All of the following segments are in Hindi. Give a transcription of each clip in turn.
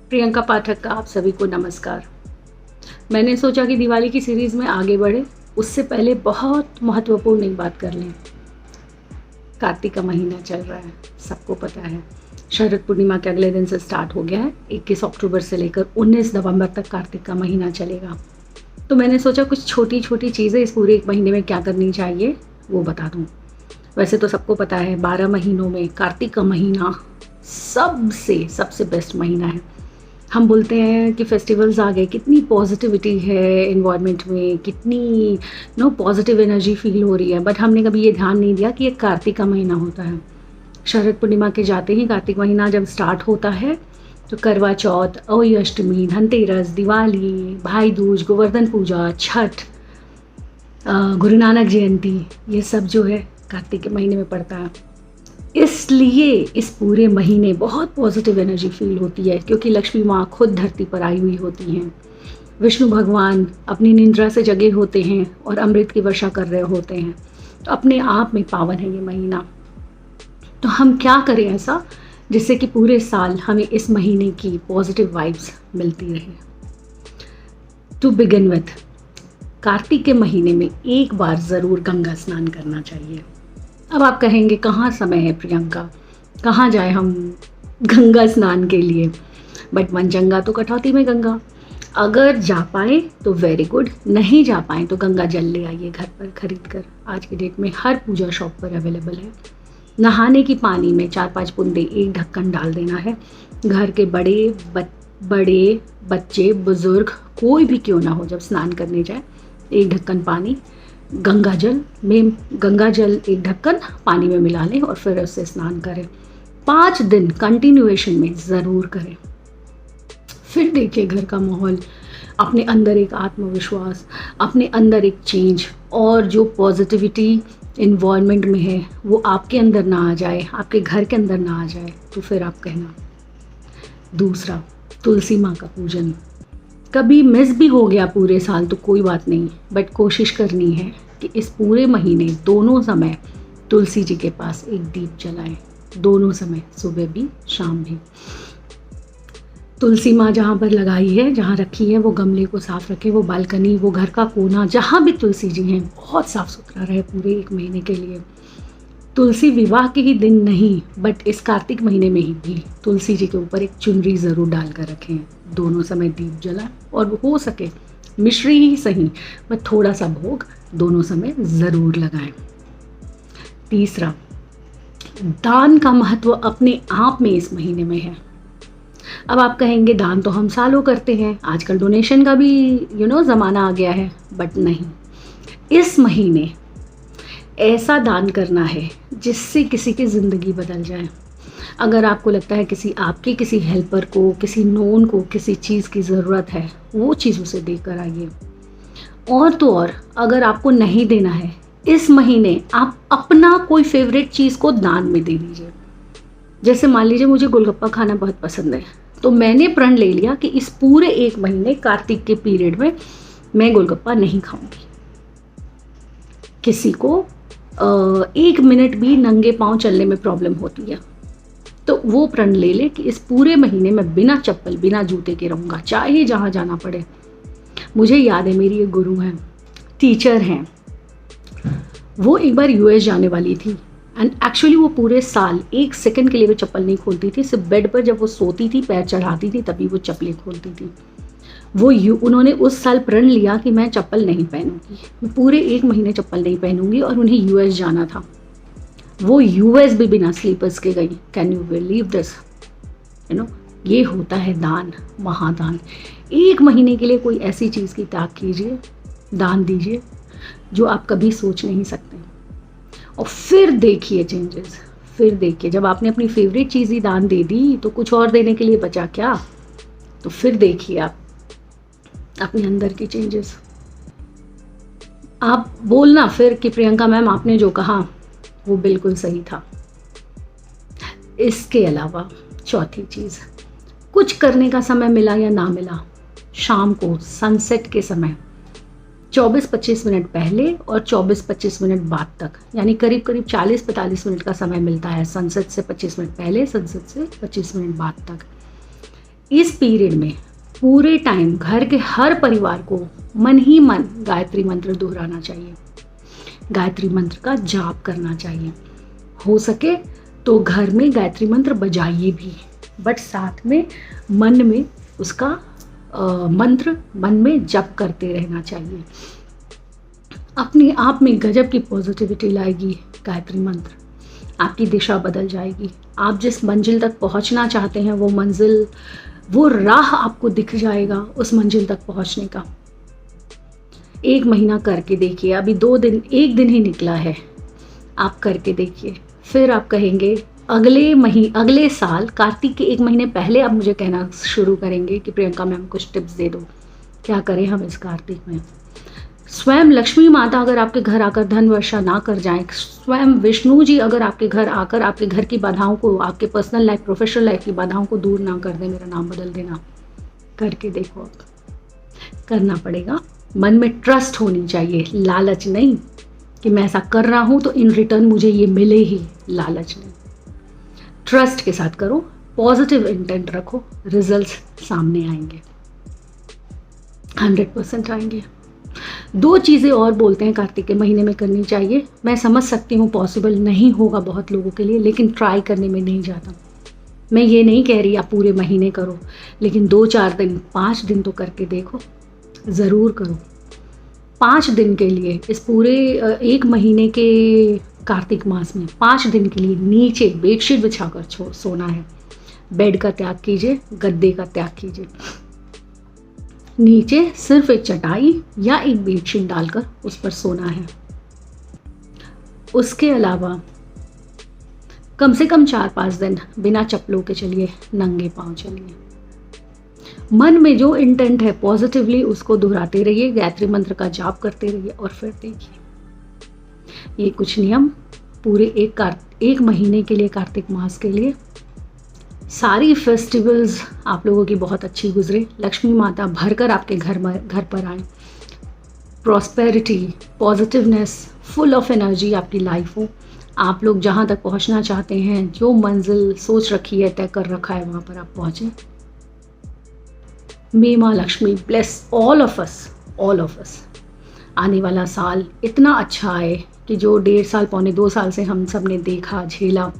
प्रियंका पाठक का आप सभी को नमस्कार। मैंने सोचा कि दिवाली की सीरीज़ में आगे बढ़े उससे पहले बहुत महत्वपूर्ण एक बात कर लें। कार्तिक का महीना चल रहा है, सबको पता है। शरद पूर्णिमा के अगले दिन से स्टार्ट हो गया है। 21 अक्टूबर से लेकर 19 नवंबर तक कार्तिक का महीना चलेगा। तो मैंने सोचा कुछ छोटी छोटी चीज़ें इस पूरे एक महीने में क्या करनी चाहिए वो बता दूँ। वैसे तो सबको पता है 12 महीनों में कार्तिक का महीना सबसे बेस्ट महीना है। हम बोलते हैं कि फेस्टिवल्स आ गए, कितनी पॉजिटिविटी है एनवायरनमेंट में, कितनी पॉजिटिव एनर्जी फील हो रही है, बट हमने कभी ये ध्यान नहीं दिया कि ये कार्तिक का महीना होता है। शरद पूर्णिमा के जाते ही कार्तिक महीना जब स्टार्ट होता है तो करवा चौथ, अहोई अष्टमी, धनतेरस, दिवाली, भाई दूज, गोवर्धन पूजा, छठ, गुरु नानक जयंती, ये सब जो है कार्तिक के महीने में पड़ता है। इसलिए इस पूरे महीने बहुत पॉजिटिव एनर्जी फील होती है, क्योंकि लक्ष्मी माँ खुद धरती पर आई हुई होती हैं। विष्णु भगवान अपनी निद्रा से जगे होते हैं और अमृत की वर्षा कर रहे होते हैं। तो अपने आप में पावन है ये महीना। तो हम क्या करें ऐसा जिससे कि पूरे साल हमें इस महीने की पॉजिटिव वाइब्स मिलती रहे। टू बिगिन विथ, कार्तिक के महीने में एक बार ज़रूर गंगा स्नान करना चाहिए। अब आप कहेंगे कहाँ समय है प्रियंका, कहाँ जाए हम गंगा स्नान के लिए। बट मनचंगा तो कटौती में गंगा। अगर जा पाए तो वेरी गुड, नहीं जा पाए तो गंगा जल ले आइए घर पर खरीद कर। आज की डेट में हर पूजा शॉप पर अवेलेबल है। नहाने की पानी में 4-5 बूंदे, एक ढक्कन डाल देना है। घर के बड़े बच्चे बुजुर्ग कोई भी क्यों ना हो, जब स्नान करने जाए एक ढक्कन पानी गंगा जल एक ढक्कन पानी में मिला लें और फिर उससे स्नान करें। 5 दिन कंटिन्यूएशन में ज़रूर करें। फिर देखिए घर का माहौल, अपने अंदर एक आत्मविश्वास, अपने अंदर एक चेंज, और जो पॉजिटिविटी इन्वायरमेंट में है वो आपके अंदर ना आ जाए, आपके घर के अंदर ना आ जाए, तो फिर आप कहना। दूसरा, तुलसी माँ का पूजन। कभी मिस भी हो गया पूरे साल तो कोई बात नहीं, बट कोशिश करनी है कि इस पूरे महीने दोनों समय तुलसी जी के पास एक दीप जलाएं। दोनों समय, सुबह भी शाम भी। तुलसी माँ जहाँ पर लगाई है, जहाँ रखी है, वो गमले को साफ रखें, वो बालकनी, वो घर का कोना, जहाँ भी तुलसी जी हैं बहुत साफ सुथरा रहे पूरे एक महीने के लिए। तुलसी विवाह के ही दिन नहीं, बट इस कार्तिक महीने में ही भी तुलसी जी के ऊपर एक चुनरी ज़रूर डाल कर रखें। दोनों समय दीप जलाएं, और हो सके मिश्री ही सही, बट थोड़ा सा भोग दोनों समय ज़रूर लगाएं। तीसरा, दान का महत्व अपने आप में इस महीने में है। अब आप कहेंगे दान तो हम सालों करते हैं, आजकल डोनेशन का भी ज़माना आ गया है, बट नहीं, इस महीने ऐसा दान करना है जिससे किसी की ज़िंदगी बदल जाए। अगर आपको लगता है किसी हेल्पर को, किसी नोन को किसी चीज़ की ज़रूरत है, वो चीज़ उसे देकर आइए। और तो और, अगर आपको नहीं देना है, इस महीने आप अपना कोई फेवरेट चीज़ को दान में दे दीजिए। जैसे मान लीजिए मुझे गोलगप्पा खाना बहुत पसंद है, तो मैंने प्रण ले लिया कि इस पूरे एक महीने कार्तिक के पीरियड में मैं गोलगप्पा नहीं खाऊंगी। किसी को 1 मिनट भी नंगे पांव चलने में प्रॉब्लम होती है, तो वो प्रण ले ले कि इस पूरे महीने में बिना चप्पल बिना जूते के रहूँगा, चाहे जहाँ जाना पड़े। मुझे याद है, मेरी एक गुरु हैं, टीचर हैं, वो एक बार यूएस जाने वाली थी, एंड एक्चुअली वो पूरे साल 1 सेकंड के लिए भी चप्पल नहीं खोलती थी। सिर्फ बेड पर जब वो सोती थी, पैर चढ़ाती थी, तभी वो चप्पलें खोलती थी। उन्होंने उस साल प्रण लिया कि मैं चप्पल नहीं पहनूंगी, मैं पूरे 1 महीने चप्पल नहीं पहनूंगी, और उन्हें यूएस जाना था। वो यूएस भी बिना स्लीपर्स के गई। Can you believe this? ये होता है दान, महादान। 1 महीने के लिए कोई ऐसी चीज़ की त्याग कीजिए, दान दीजिए जो आप कभी सोच नहीं सकते, और फिर देखिए चेंजेस। फिर देखिए, जब आपने अपनी फेवरेट चीज़ ही दान दे दी तो कुछ और देने के लिए बचा क्या? तो फिर देखिए आप अपने अंदर की चेंजेस। आप बोलना फिर कि प्रियंका मैम आपने जो कहा वो बिल्कुल सही था। इसके अलावा चौथी चीज़, कुछ करने का समय मिला या ना मिला, शाम को सनसेट के समय 24-25 मिनट पहले और 24-25 मिनट बाद तक, यानी करीब करीब 40-45 मिनट का समय मिलता है। सनसेट से 25 मिनट पहले, सनसेट से 25 मिनट बाद तक इस पीरियड में पूरे टाइम घर के हर परिवार को मन ही मन गायत्री मंत्र दोहराना चाहिए, गायत्री मंत्र का जाप करना चाहिए। हो सके तो घर में गायत्री मंत्र बजाइए भी, बट साथ में मन में उसका मंत्र मन में जप करते रहना चाहिए। अपने आप में गजब की पॉजिटिविटी लाएगी गायत्री मंत्र, आपकी दिशा बदल जाएगी। आप जिस मंजिल तक पहुंचना चाहते हैं वो मंजिल, वो राह आपको दिख जाएगा उस मंजिल तक पहुंचने का। 1 महीना करके देखिए, अभी 2 दिन, 1 दिन ही निकला है, आप करके देखिए। फिर आप कहेंगे अगले साल कार्तिक के 1 महीने पहले आप मुझे कहना शुरू करेंगे कि प्रियंका मैम कुछ टिप्स दे दो, क्या करें हम इस कार्तिक में। स्वयं लक्ष्मी माता अगर आपके घर आकर धन वर्षा ना कर जाएं, स्वयं विष्णु जी अगर आपके घर आकर आपके घर की बाधाओं को, आपके पर्सनल लाइफ प्रोफेशनल लाइफ की बाधाओं को दूर ना कर दें, मेरा नाम बदल देना, करके देखो। आप करना पड़ेगा, मन में ट्रस्ट होनी चाहिए, लालच नहीं कि मैं ऐसा कर रहा हूँ तो इन रिटर्न मुझे ये मिले ही, लालच नहीं। ट्रस्ट के साथ करो, पॉजिटिव इंटेंट रखो, रिजल्ट्स सामने आएंगे, 100% आएंगे। 2 चीज़ें और बोलते हैं कार्तिक के महीने में करनी चाहिए। मैं समझ सकती हूँ पॉसिबल नहीं होगा बहुत लोगों के लिए, लेकिन ट्राई करने में नहीं जाता। मैं ये नहीं कह रही आप पूरे महीने करो, लेकिन 2-4 दिन, 5 दिन तो करके देखो, ज़रूर करो। 5 दिन के लिए, इस पूरे 1 महीने के कार्तिक मास में 5 दिन के लिए नीचे बेडशीट बिछाकर सोना है। बेड का त्याग कीजिए, गद्दे का त्याग कीजिए, नीचे सिर्फ एक चटाई या एक बेडशीट डालकर उस पर सोना है। उसके अलावा कम से कम 4-5 दिन बिना चप्पलों के चलिए, नंगे पांव चलिए। मन में जो इंटेंट है पॉजिटिवली उसको दोहराते रहिए, गायत्री मंत्र का जाप करते रहिए, और फिर देखिए ये कुछ नियम पूरे 1 महीने के लिए, कार्तिक मास के लिए। सारी फेस्टिवल्स आप लोगों की बहुत अच्छी गुजरे, लक्ष्मी माता भरकर आपके घर पर आए, prosperity, positiveness, full of energy आपकी लाइफ हो। आप लोग जहाँ तक पहुँचना चाहते हैं, जो मंजिल सोच रखी है, तय कर रखा है, वहाँ पर आप पहुँचें। मे माँ Lakshmi bless all of us. आने वाला साल इतना अच्छा आए कि जो 1.5 साल, पौने 2 साल से हम सब ने देखा, झेला,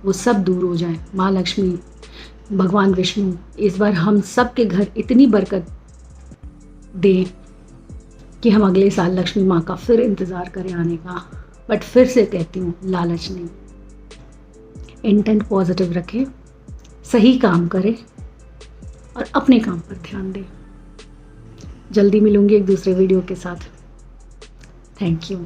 वो सब दूर हो जाए। माँ लक्ष्मी, भगवान विष्णु इस बार हम सब के घर इतनी बरकत दे कि हम अगले साल लक्ष्मी माँ का फिर इंतज़ार करें आने का। बट फिर से कहती हूँ, लालच नहीं, इंटेंट पॉजिटिव रखें, सही काम करें और अपने काम पर ध्यान दें। जल्दी मिलूंगी एक दूसरे वीडियो के साथ। Thank you.